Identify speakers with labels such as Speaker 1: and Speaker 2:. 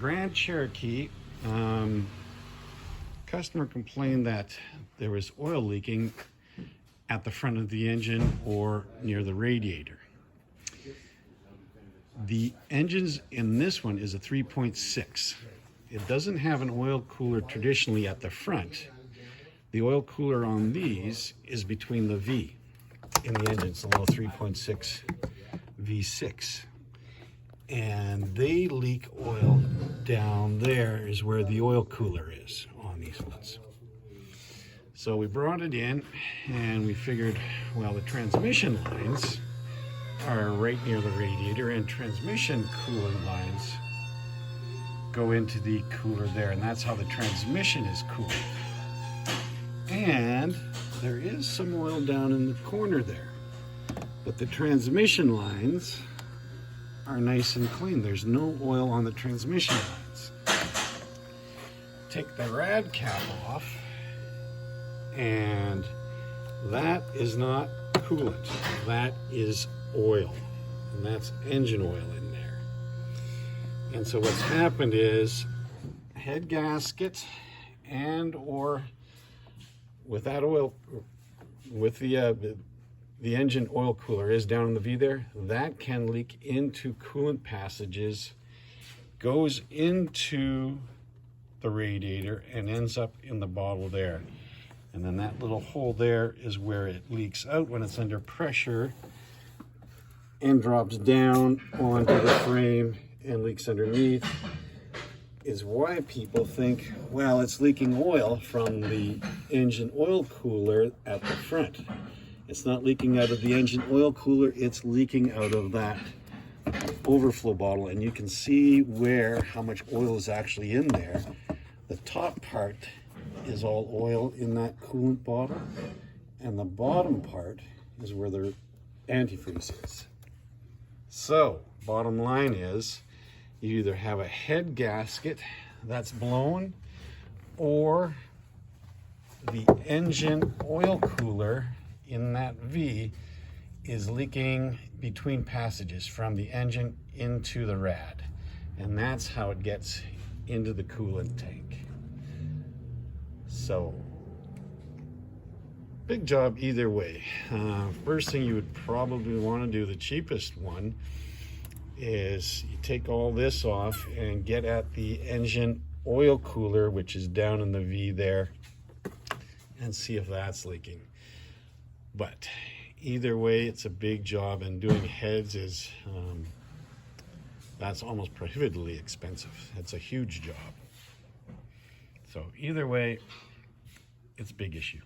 Speaker 1: Grand Cherokee, customer complained that there was oil leaking at the front of the engine or near the radiator. The engines in this one is a 3.6. It doesn't have an oil cooler traditionally at the front. The oil cooler on these is between the V in the engine. It's a little 3.6 V6. And they leak oil down there is where the oil cooler is on these ones. So we brought it in and we figured, well, the transmission lines are right near the radiator and transmission coolant lines go into the cooler there, and that's how the transmission is cooled. And there is some oil down in the corner there, but the transmission lines are nice and clean. There's no oil on the transmission lines. Take the rad cap off, and that is not coolant. That is oil, and that's engine oil in there. And so what's happened is head gasket and or with that oil, with the engine oil cooler is down in the V there, that can leak into coolant passages, goes into the radiator and ends up in the bottle there. And then that little hole there is where it leaks out when it's under pressure and drops down onto the frame and leaks underneath. Is why people think, well, it's leaking oil from the engine oil cooler at the front. It's not leaking out of the engine oil cooler, it's leaking out of that overflow bottle, and you can see how much oil is actually in there. The top part is all oil in that coolant bottle, and the bottom part is where the antifreeze is. So, bottom line is, you either have a head gasket that's blown, or the engine oil cooler in that V is leaking between passages from the engine into the rad. And that's how it gets into the coolant tank. So, big job either way. First thing you would probably want to do, the cheapest one, is you take all this off and get at the engine oil cooler, which is down in the V there, and see if that's leaking. But either way, it's a big job, and doing heads is that's almost prohibitively expensive. It's a huge job. So either way, it's a big issue.